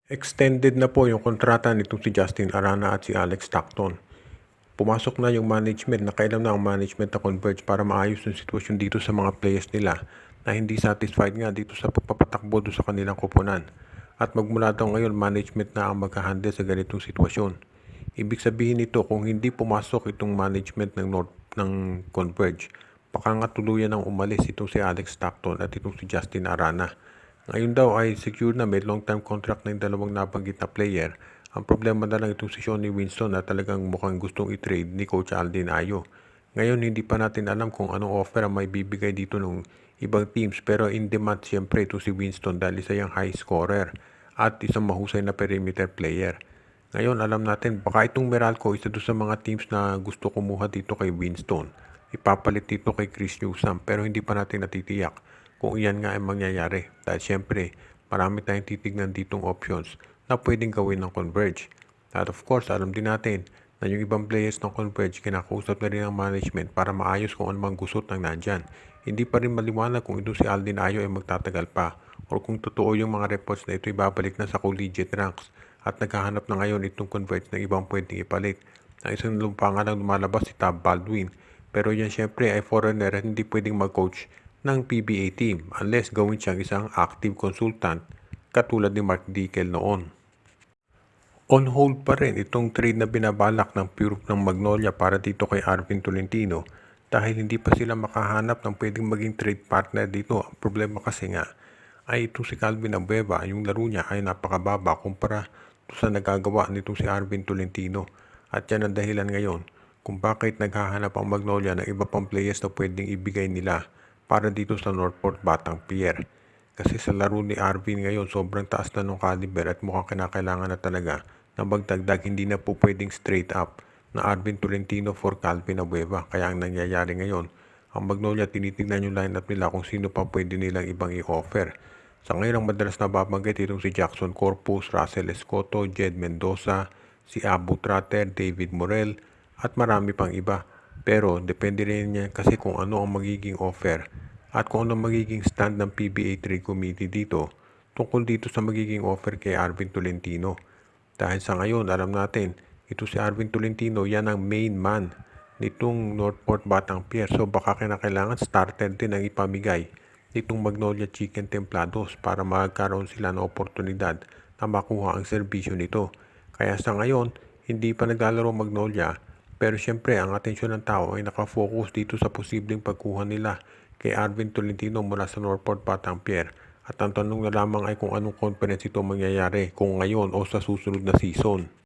Extended na po yung kontrata nitong si Justin Arana at si Alex Stockton. Pumasok na yung management, nakailan na ang management na Converge para maayos yung sitwasyon dito sa mga players nila na hindi satisfied nga dito sa pagpapatakbo doon sa kanilang koponan. At magmula daw ngayon, management na ang maghahandle sa ganitong sitwasyon. Ibig sabihin nito, kung hindi pumasok itong management ng Converge, baka nga tuluyan ng umalis itong si Alex Stockton at itong si Justin Arana. Ngayon daw ay secure na, may long-term contract na yung dalawang nabanggit na player. Ang problema na lang itong si Sonny Winston na talagang mukhang gustong i-trade ni Coach Aldin Ayo. Ngayon hindi pa natin alam kung anong offer ang may bibigay dito ng ibang teams, pero in demand siyempre ito si Winston dahil isa yung high scorer at isang mahusay na perimeter player. Ngayon alam natin baka itong Meralco isa doon sa mga teams na gusto kumuha dito kay Winston. Ipapalit dito kay Chris Newsome, pero hindi pa natin natitiyak kung iyan nga ay mangyayari. Dahil siyempre, marami tayong titignan ditong options na pwedeng gawin ng Converge. At of course, alam din natin na yung ibang players ng Converge, kinakausap na rin ang management para maayos kung ano mang gusot ng nandyan. Hindi pa rin maliwanag kung ito si Aldin Ayo ay magtatagal pa o kung totoo yung mga reports na ito ibabalik na sa collegiate ranks at naghahanap na ngayon itong Converge ng ibang pwedeng ipalit. Ang isang lumpangan lang lumalabas si Tab Baldwin, pero yan syempre ay foreigner at hindi pwedeng mag-coach ng PBA team unless gawin siyang isang active consultant katulad ni Mark Dickel noon. On hold pa rin itong trade na binabalak ng Pure ng Magnolia para dito kay Arvin Tolentino dahil hindi pa sila makahanap ng pwedeng maging trade partner dito. Ang problema kasi nga ay itong si Calvin Abueva, yung laro niya ay napakababa kumpara sa nagagawa nitong si Arvin Tolentino. At yan ang dahilan ngayon kung bakit naghahanap ang Magnolia ng iba pang players na pwedeng ibigay nila para dito sa Northport Batang Pier. Kasi sa laro ni Arvin ngayon, sobrang taas na ng caliber at mukhang kinakailangan na talaga na magdagdag, hindi na po pwedeng straight up na Arvin Tolentino for Calvin Abueva. Kaya ang nangyayari ngayon, ang Magnolia tinitignan yung lineup nila kung sino pa pwede nilang ibang i-offer. Sa ngayon, ang madalas na babanggit itong si Jackson Corpus, Russell Escoto, Jed Mendoza, si Abu Trater, David Morel, at marami pang iba. Pero depende rin niya kasi kung ano ang magiging offer at kung ano magiging stand ng PBA Trade Committee dito tungkol dito sa magiging offer kay Arvin Tolentino. Dahil sa ngayon, alam natin, ito si Arvin Tolentino, yan ang main man nitong Northport Batang Pier. So baka kinakailangan starter din ang ipamigay nitong Magnolia Chicken Templados para magkaroon sila ng oportunidad na makuha ang serbisyo nito. Kaya sa ngayon, hindi pa naglalaro Magnolia, pero syempre ang atensyon ng tao ay nakafocus dito sa posibleng pagkuha nila kay Arvin Tolentino mula sa Northport Batang Pier. At ang tanong na lamang ay kung anong conference ito mangyayari, kung ngayon o sa susunod na season.